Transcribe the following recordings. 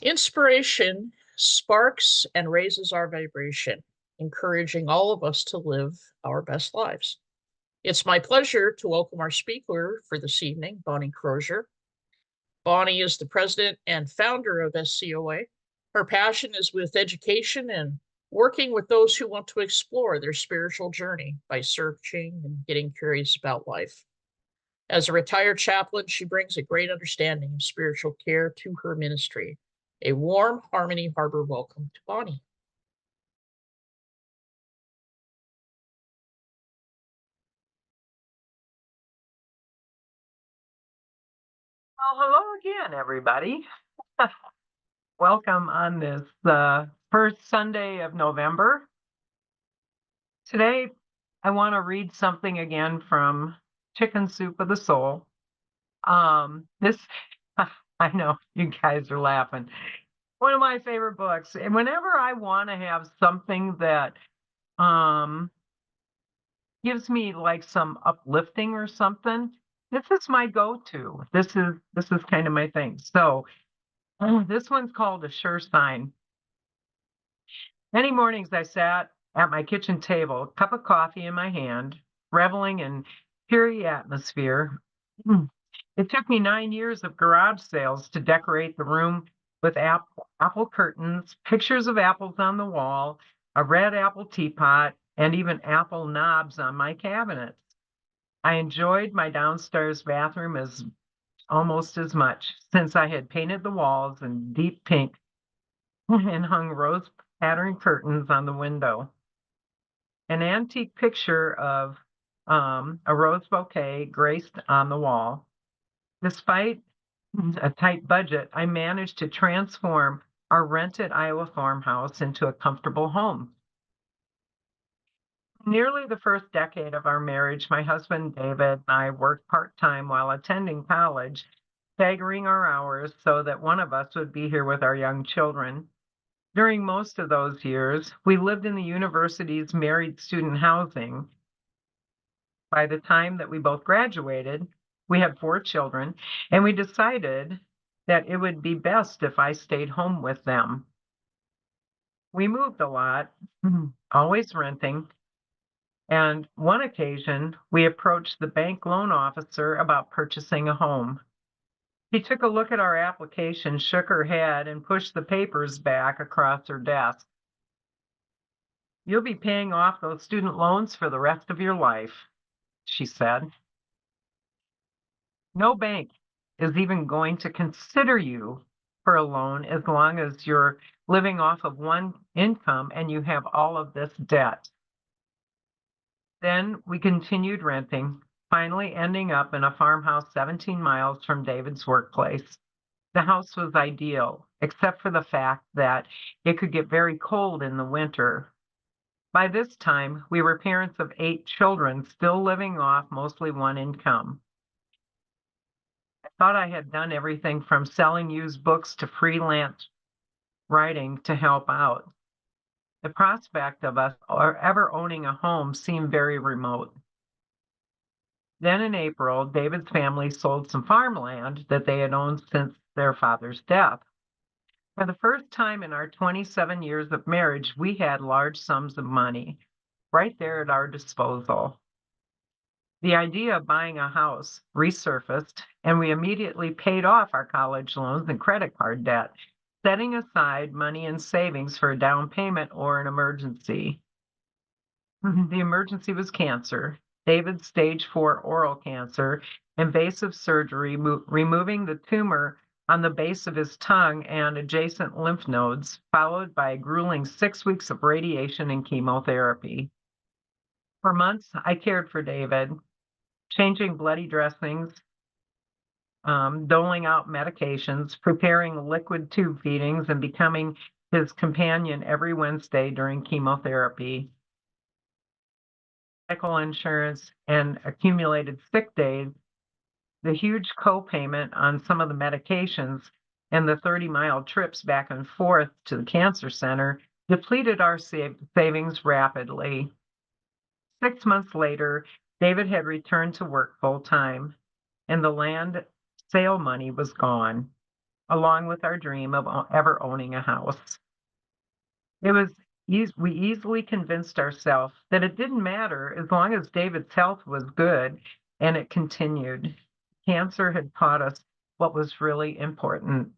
Inspiration sparks and raises our vibration, encouraging all of us to live our best lives. It's my pleasure to welcome our speaker for this evening, Bonnie Crosier. Bonnie is the president and founder of SCoA. Her passion is with education and working with those who want to explore their spiritual journey by searching and getting curious about life. As a retired chaplain, she brings a great understanding of spiritual care to her ministry. A warm Harmony Harbor welcome to Bonnie. Well, hello again, everybody. Welcome on this first Sunday of November. Today, I want to read something again from Chicken Soup of the Soul. This, I know you guys are laughing. One of my favorite books. And whenever I want to have something that um, gives me like some uplifting or something, this is my go-to. This is kind of my thing. So this one's called A Sure Sign. Many mornings I sat at my kitchen table, a cup of coffee in my hand, reveling in cheery atmosphere. It took me 9 years of garage sales to decorate the room with apple curtains, pictures of apples on the wall, a red apple teapot, and even apple knobs on my cabinets. I enjoyed my downstairs bathroom as almost as much since I had painted the walls in deep pink and hung rose patterned curtains on the window. An antique picture of a rose bouquet graced on the wall. Despite a tight budget, I managed to transform our rented Iowa farmhouse into a comfortable home. Nearly the first decade of our marriage, my husband David and I worked part time while attending college, staggering our hours so that one of us would be here with our young children. During most of those years, we lived in the university's married student housing. By the time that we both graduated, we had 4 children, and we decided that it would be best if I stayed home with them. We moved a lot, always renting, and one occasion we approached the bank loan officer about purchasing a home. She took a look at our application, shook her head, and pushed the papers back across her desk. "You'll be paying off those student loans for the rest of your life," she said. "No bank is even going to consider you for a loan as long as you're living off of one income and you have all of this debt." Then we continued renting, finally ending up in a farmhouse 17 miles from David's workplace. The house was ideal, except for the fact that it could get very cold in the winter. By this time, we were parents of 8 children, still living off mostly one income. I thought I had done everything from selling used books to freelance writing to help out. The prospect of us ever owning a home seemed very remote. Then in April, David's family sold some farmland that they had owned since their father's death. For the first time in our 27 years of marriage, we had large sums of money right there at our disposal. The idea of buying a house resurfaced, and we immediately paid off our college loans and credit card debt, setting aside money in savings for a down payment or an emergency. The emergency was cancer. David's stage 4 oral cancer, invasive surgery, removing the tumor on the base of his tongue and adjacent lymph nodes, followed by a grueling 6 weeks of radiation and chemotherapy. For months, I cared for David, changing bloody dressings, doling out medications, preparing liquid tube feedings, and becoming his companion every Wednesday during chemotherapy. Medical insurance and accumulated sick days, the huge co-payment on some of the medications, and the 30-mile trips back and forth to the cancer center depleted our savings rapidly. 6 months later, David had returned to work full time, and the land sale money was gone. along with our dream of ever owning a house. It was we easily convinced ourselves that it didn't matter as long as David's health was good, and it continued. Cancer had taught us what was really important.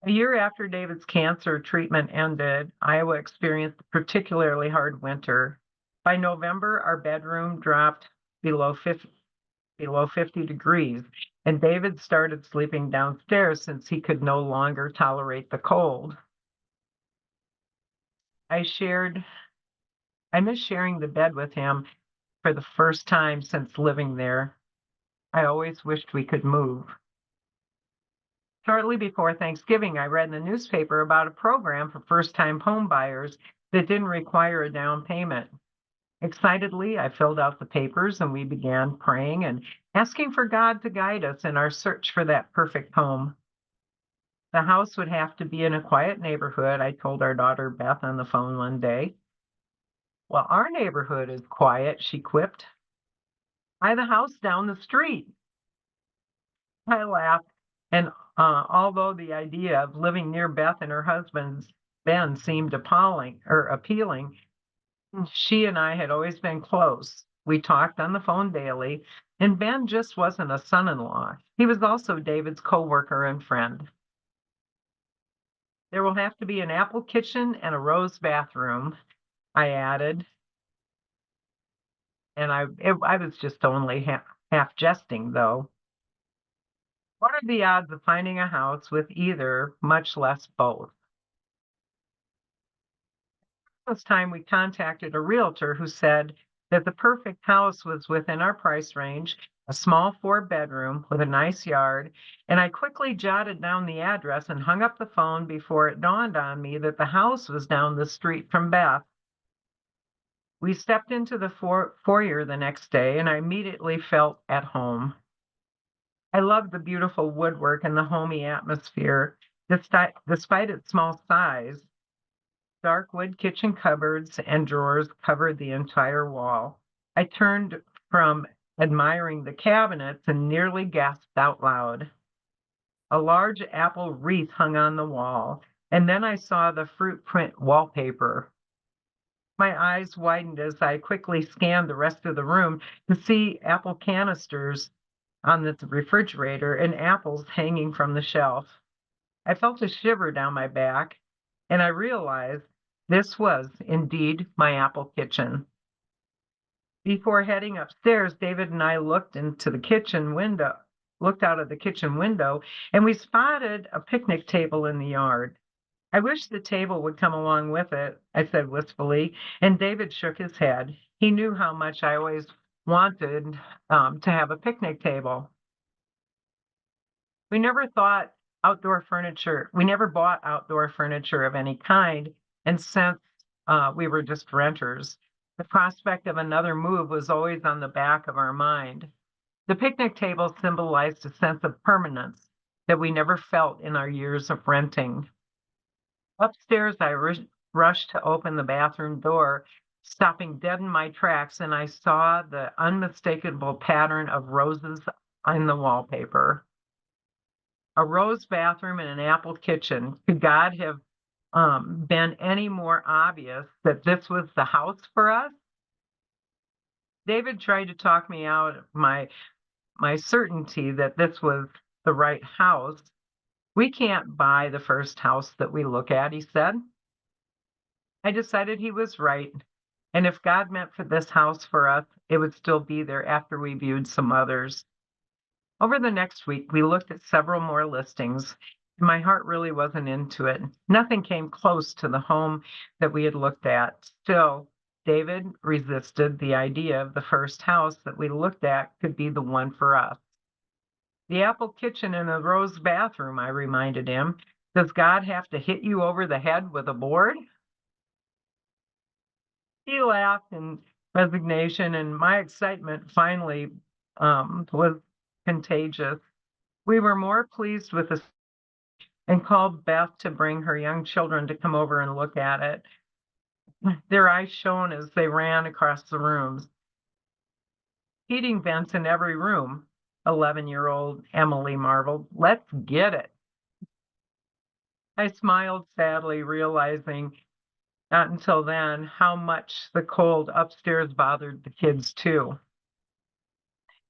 A year after David's cancer treatment ended, Iowa experienced a particularly hard winter. By November, our bedroom dropped below 50 degrees, and David started sleeping downstairs since he could no longer tolerate the cold. I miss sharing the bed with him for the first time since living there. I always wished we could move. Shortly before Thanksgiving, I read in the newspaper about a program for first-time home buyers that didn't require a down payment. Excitedly, I filled out the papers and we began praying and asking for God to guide us in our search for that perfect home. The house would have to be in a quiet neighborhood, I told our daughter Beth on the phone one day. Well, our neighborhood is quiet, she quipped. Buy the house down the street. I laughed, and although the idea of living near Beth and her husband Ben seemed appealing, she and I had always been close. We talked on the phone daily, and Ben just wasn't a son-in-law. He was also David's coworker and friend. There will have to be an apple kitchen and a rose bathroom, I added, and I was just only half jesting, though. What are the odds of finding a house with either, much less both? This time we contacted a realtor who said that the perfect house was within our price range, a small 4-bedroom with a nice yard, and I quickly jotted down the address and hung up the phone before it dawned on me that the house was down the street from Beth. We stepped into the foyer the next day, and I immediately felt at home. I loved the beautiful woodwork and the homey atmosphere. Despite its small size, dark wood kitchen cupboards and drawers covered the entire wall. I turned from admiring the cabinets and nearly gasped out loud. A large apple wreath hung on the wall, and then I saw the fruit print wallpaper. My eyes widened as I quickly scanned the rest of the room to see apple canisters on the refrigerator and apples hanging from the shelf. I felt a shiver down my back, and I realized this was indeed my apple kitchen. Before heading upstairs, David and I looked out of the kitchen window, and we spotted a picnic table in the yard. I wish the table would come along with it, I said wistfully, and David shook his head. He knew how much I always wanted to have a picnic table. We never bought outdoor furniture of any kind, and since we were just renters, the prospect of another move was always on the back of our mind. The picnic table symbolized a sense of permanence that we never felt in our years of renting. Upstairs, I rushed to open the bathroom door, stopping dead in my tracks, and I saw the unmistakable pattern of roses on the wallpaper. A rose bathroom and an apple kitchen. Could God have been any more obvious that this was the house for us? David tried to talk me out of my certainty that this was the right house. We can't buy the first house that we look at, he said. I decided he was right, and if God meant for this house for us, it would still be there after we viewed some others. Over the next week, we looked at several more listings. My heart really wasn't into it. Nothing came close to the home that we had looked at. Still, David resisted the idea of the first house that we looked at could be the one for us. The apple kitchen and a rose bathroom, I reminded him. Does God have to hit you over the head with a board? He laughed in resignation, and my excitement finally was contagious. We were more pleased with this and called Beth to bring her young children to come over and look at it. Their eyes shone as they ran across the rooms. Heating vents in every room, 11-year-old Emily marveled. Let's get it. I smiled sadly, realizing not until then how much the cold upstairs bothered the kids too.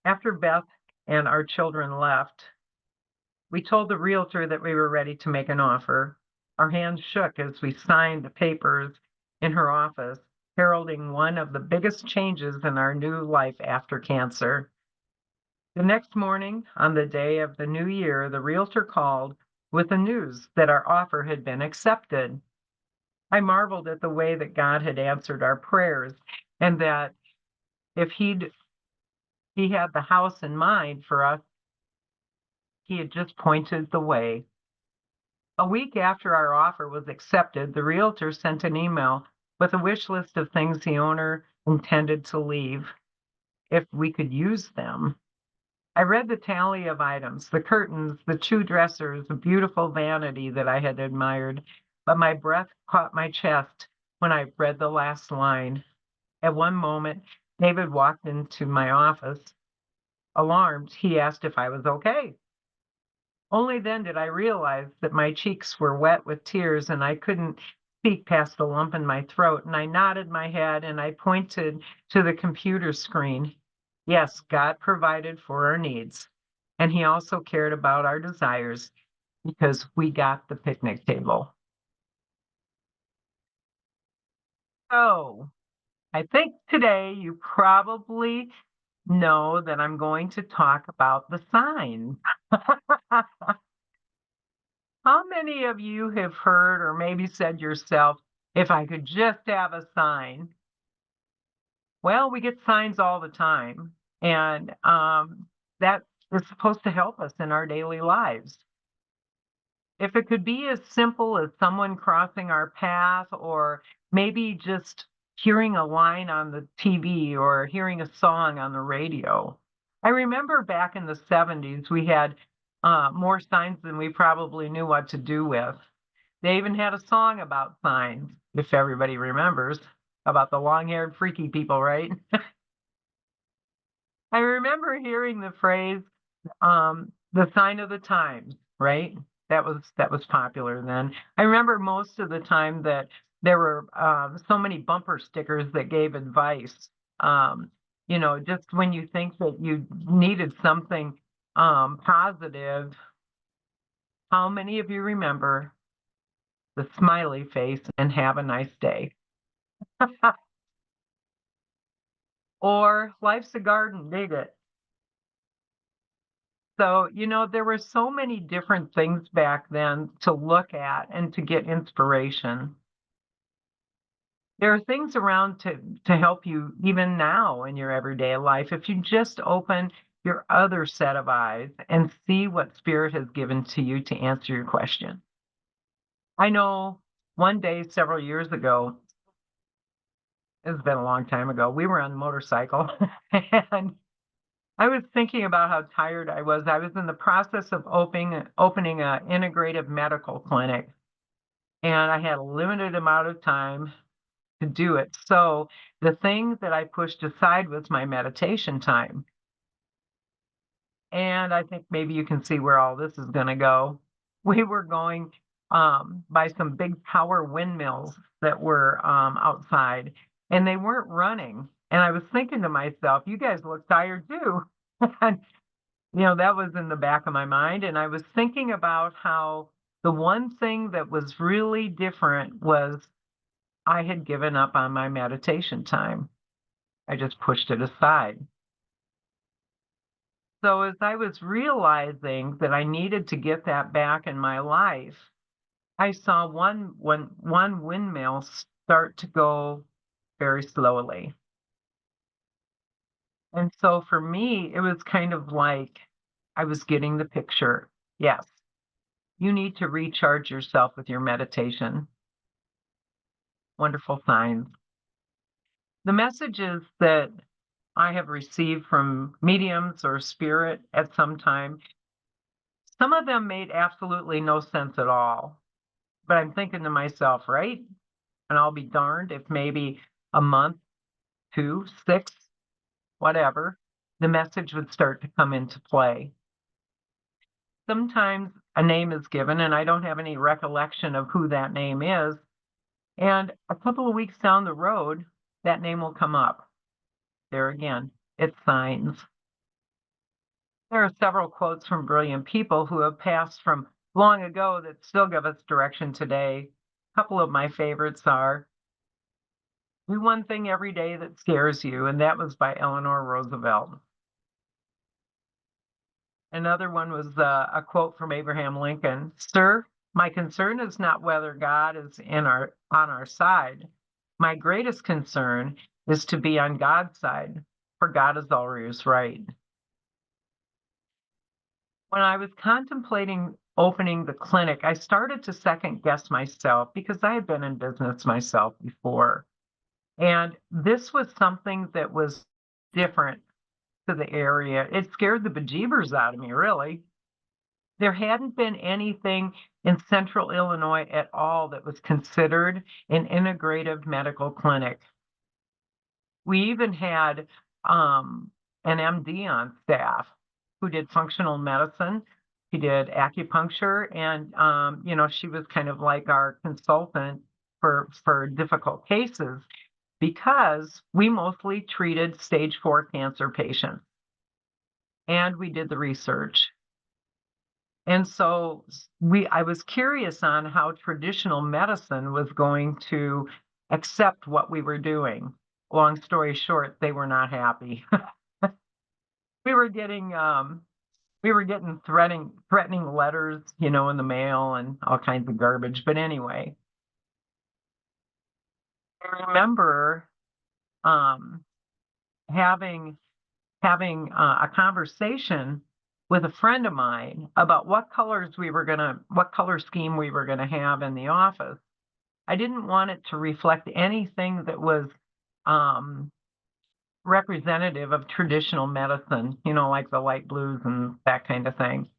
After Beth and our children left, we told the realtor that we were ready to make an offer. Our hands shook as we signed the papers in her office, heralding one of the biggest changes in our new life after cancer. The next morning, on the day of the new year, the realtor called with the news that our offer had been accepted. I marveled at the way that God had answered our prayers, and that if he had the house in mind for us, he had just pointed the way. A week after our offer was accepted, the realtor sent an email with a wish list of things the owner intended to leave if we could use them. I read the tally of items, the curtains, the 2 dressers, the beautiful vanity that I had admired, but my breath caught my chest when I read the last line. At one moment, David walked into my office. Alarmed, he asked if I was okay. Only then did I realize that my cheeks were wet with tears and I couldn't speak past the lump in my throat, and I nodded my head and I pointed to the computer screen. Yes, God provided for our needs, and he also cared about our desires because we got the picnic table. So, I think today you probably know that I'm going to talk about the signs. How many of you have heard or maybe said yourself, if I could just have a sign? Well, we get signs all the time, and that is supposed to help us in our daily lives. If it could be as simple as someone crossing our path, or maybe just hearing a line on the TV or hearing a song on the radio. I remember back in the 70s, we had more signs than we probably knew what to do with. They even had a song about signs, if everybody remembers, about the long-haired freaky people, right? I remember hearing the phrase, the sign of the times, right? That was popular then. I remember most of the time that there were so many bumper stickers that gave advice. Just when you think that you needed something positive, how many of you remember the smiley face and have a nice day? Or life's a garden, dig it. So, there were so many different things back then to look at and to get inspiration. There are things around to help you even now in your everyday life. If you just open your other set of eyes and see what Spirit has given to you to answer your question. I know one day several years ago, it's been a long time ago, we were on a motorcycle and I was thinking about how tired I was. I was in the process of opening an integrative medical clinic, and I had a limited amount of time to do it. So the thing that I pushed aside was my meditation time. And I think maybe you can see where all this is going to go. We were going by some big power windmills that were outside, and they weren't running. And I was thinking to myself, you guys look tired too. And that was in the back of my mind, and I was thinking about how the one thing that was really different was I had given up on my meditation time. I just pushed it aside. So as I was realizing that I needed to get that back in my life, I saw one windmill start to go very slowly. And so for me, it was kind of like I was getting the picture. Yes, you need to recharge yourself with your meditation. Wonderful signs. The messages that I have received from mediums or spirit at some time, some of them made absolutely no sense at all. But I'm thinking to myself, right? And I'll be darned if maybe a month, 2, 6, whatever, the message would start to come into play. Sometimes a name is given, and I don't have any recollection of who that name is. And a couple of weeks down the road, that name will come up. There again, it's signs. There are several quotes from brilliant people who have passed from long ago that still give us direction today. A couple of my favorites are, "Do one thing every day that scares you," and that was by Eleanor Roosevelt. Another one was a quote from Abraham Lincoln: "Sir, my concern is not whether God is on our side. My greatest concern is to be on God's side, for God is always right." When I was contemplating opening the clinic, I started to second guess myself because I had been in business myself before. And this was something that was different to the area. It scared the bejeebers out of me, really. There hadn't been anything in central Illinois at all that was considered an integrative medical clinic. We even had an MD on staff who did functional medicine. He did acupuncture, and she was kind of like our consultant for difficult cases because we mostly treated stage 4 cancer patients, and we did the research. And so I was curious on how traditional medicine was going to accept what we were doing. Long story short, they were not happy. We were getting threatening letters, in the mail and all kinds of garbage. But anyway, I remember um, having a conversation with a friend of mine about what color scheme we were gonna have in the office. I didn't want it to reflect anything that was representative of traditional medicine, like the light blues and that kind of thing.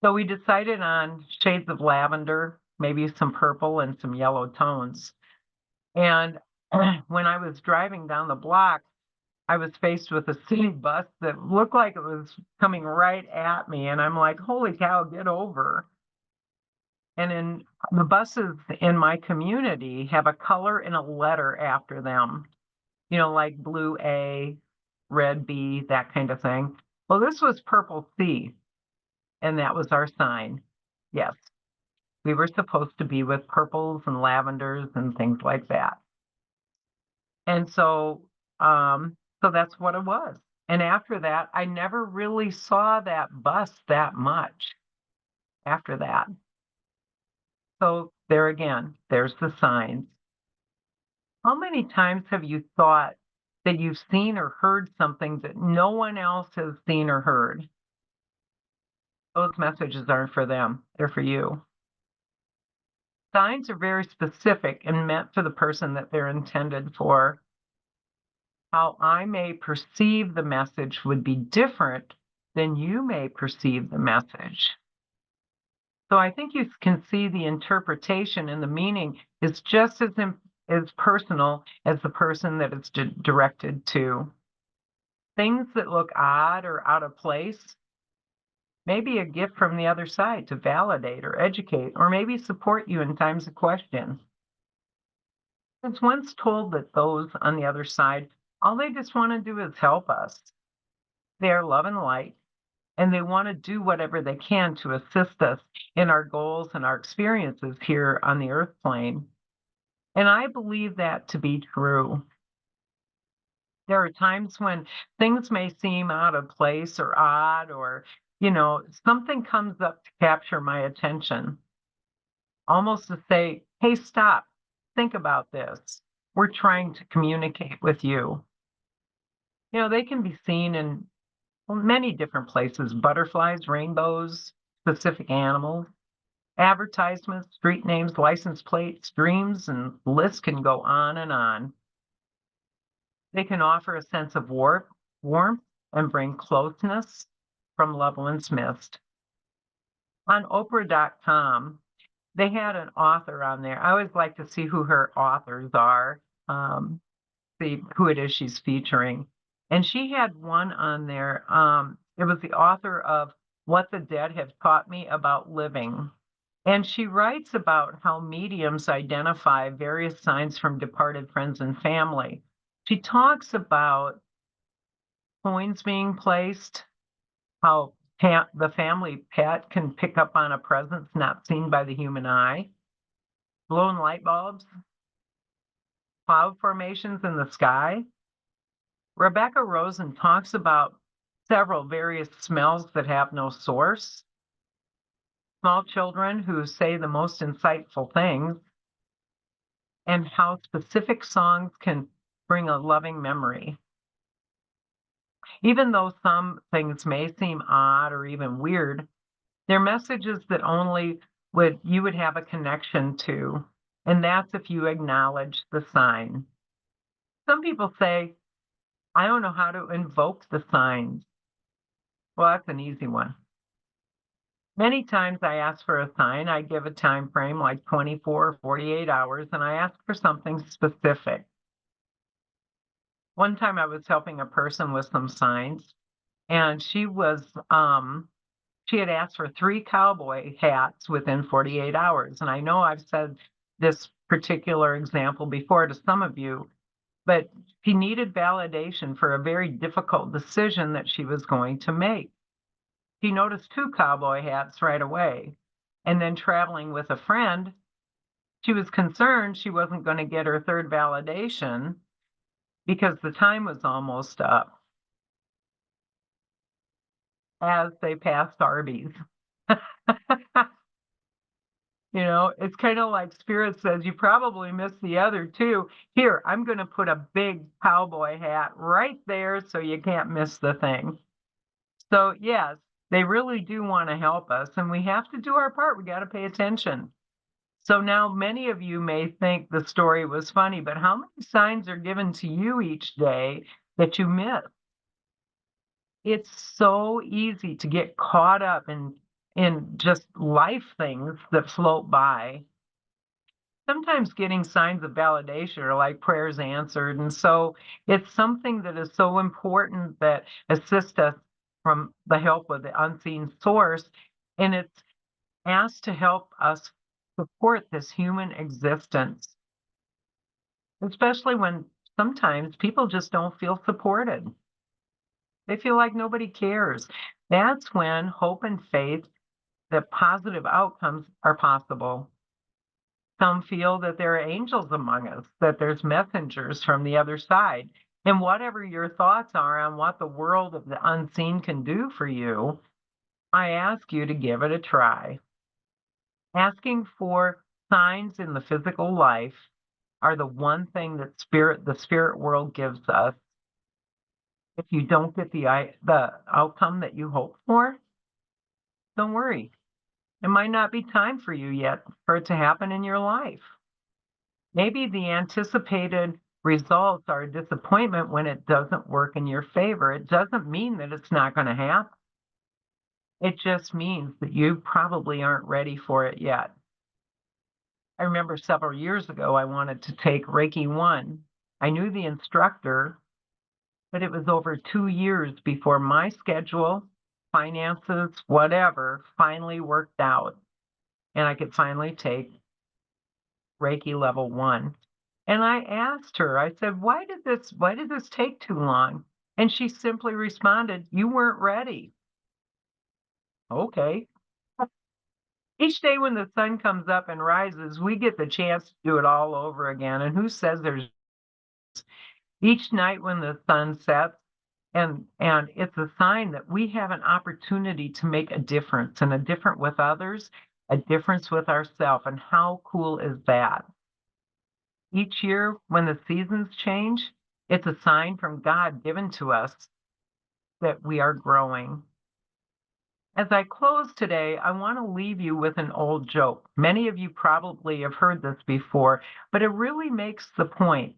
So we decided on shades of lavender, maybe some purple and some yellow tones. And when I was driving down the block, I was faced with a city bus that looked like it was coming right at me. And I'm like, holy cow, get over. And in the buses in my community have a color and a letter after them, like blue A, red B, that kind of thing. Well, this was purple C, and that was our sign. Yes, we were supposed to be with purples and lavenders and things like that. And so that's what it was. And after that, I never really saw that bus that much after that. So there again, there's the signs. How many times have you thought that you've seen or heard something that no one else has seen or heard? Those messages aren't for them, they're for you. Signs are very specific and meant for the person that they're intended for. How I may perceive the message would be different than you may perceive the message. So I think you can see the interpretation and the meaning is just as personal as the person that it's directed to. Things that look odd or out of place may be a gift from the other side to validate or educate or maybe support you in times of question. I was once told that those on the other side, all they just want to do is help us. They are love and light, and they want to do whatever they can to assist us in our goals and our experiences here on the earth plane. And I believe that to be true. There are times when things may seem out of place or odd, or, something comes up to capture my attention, almost to say, hey, stop, think about this. We're trying to communicate with you. They can be seen in many different places: butterflies, rainbows, specific animals, advertisements, street names, license plates, dreams, and the list can go on and on. They can offer a sense of warmth and bring closeness from loved ones missed. On Oprah.com, they had an author on there. I always like to see who her authors are, see who it is she's featuring. And she had one on there. It was the author of What the Dead Have Taught Me About Living. And she writes about how mediums identify various signs from departed friends and family. She talks about coins being placed, how the family pet can pick up on a presence not seen by the human eye, blown light bulbs, cloud formations in the sky. Rebecca Rosen talks about several various smells that have no source, small children who say the most insightful things, and how specific songs can bring a loving memory. Even though some things may seem odd or even weird, they're messages that only you would have a connection to, and that's if you acknowledge the sign. Some people say, I don't know how to invoke the signs. Well, that's an easy one. Many times I ask for a sign, I give a time frame like 24 or 48 hours, and I ask for something specific. One time I was helping a person with some signs, and she had asked for 3 cowboy hats within 48 hours. And I know I've said this particular example before to some of you, but she needed validation for a very difficult decision that she was going to make. She noticed 2 cowboy hats right away. And then traveling with a friend, she was concerned she wasn't going to get her third validation because the time was almost up as they passed Arby's. It's kind of like Spirit says, you probably missed the other two. Here, I'm going to put a big cowboy hat right there so you can't miss the thing. So, yes, they really do want to help us, and we have to do our part. We got to pay attention. So now many of you may think the story was funny, but how many signs are given to you each day that you miss? It's so easy to get caught up in just life things that float by. Sometimes getting signs of validation are like prayers answered, and so it's something that is so important that assists us from the help of the unseen source, and it's asked to help us support this human existence, especially when sometimes people just don't feel supported. They feel like nobody cares. That's when hope and faith that positive outcomes are possible. Some feel that there are angels among us, that there's messengers from the other side. And whatever your thoughts are on what the world of the unseen can do for you, I ask you to give it a try. Asking for signs in the physical life are the one thing that the spirit world gives us. If you don't get the outcome that you hope for, don't worry. It might not be time for you yet for it to happen in your life. Maybe the anticipated results are a disappointment when it doesn't work in your favor. It doesn't mean that it's not going to happen. It just means that you probably aren't ready for it yet. I remember several years ago, I wanted to take Reiki 1. I knew the instructor, but it was over 2 years before my schedule, finances, whatever, finally worked out. And I could finally take Reiki level 1. And I asked her, I said, why did this take too long? And she simply responded, you weren't ready. Okay. Each day when the sun comes up and rises, we get the chance to do it all over again. And who says there's each night when the sun sets, and it's a sign that we have an opportunity to make a difference, and a difference with others, a difference with ourselves. And how cool is that? Each year when the seasons change, it's a sign from God given to us that we are growing. As I close today, I want to leave you with an old joke. Many of you probably have heard this before, but it really makes the point.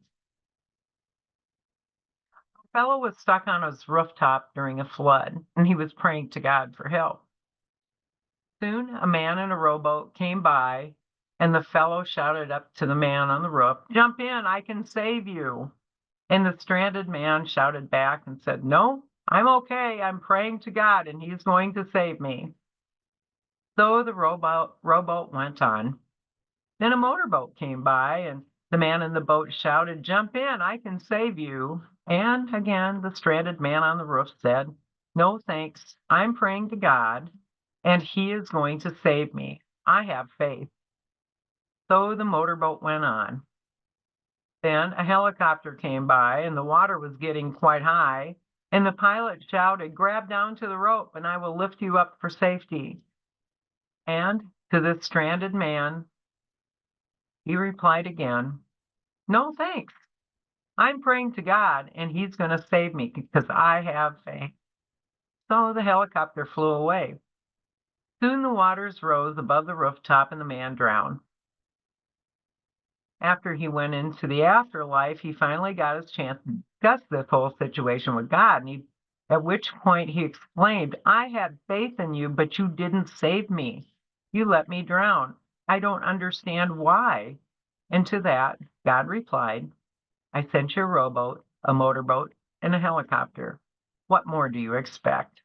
A fellow was stuck on his rooftop during a flood, and he was praying to God for help. Soon, a man in a rowboat came by, and the fellow shouted up to the man on the roof, "Jump in, I can save you." And the stranded man shouted back and said, "No, I'm okay. I'm praying to God and he's going to save me." So the rowboat went on. Then a motorboat came by, and the man in the boat shouted, "Jump in, I can save you." And again, the stranded man on the roof said, "No, thanks. I'm praying to God, and he is going to save me. I have faith." So the motorboat went on. Then a helicopter came by, and the water was getting quite high, and the pilot shouted, "Grab down to the rope, and I will lift you up for safety." And to this stranded man, he replied again, "No, thanks. I'm praying to God, and he's going to save me because I have faith." So the helicopter flew away. Soon the waters rose above the rooftop, and the man drowned. After he went into the afterlife, he finally got his chance to discuss this whole situation with God. At which point he exclaimed, "I had faith in you, but you didn't save me. You let me drown. I don't understand why." And to that, God replied, "I sent you a rowboat, a motorboat, and a helicopter. What more do you expect?"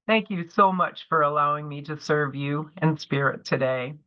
Thank you so much for allowing me to serve you in spirit today.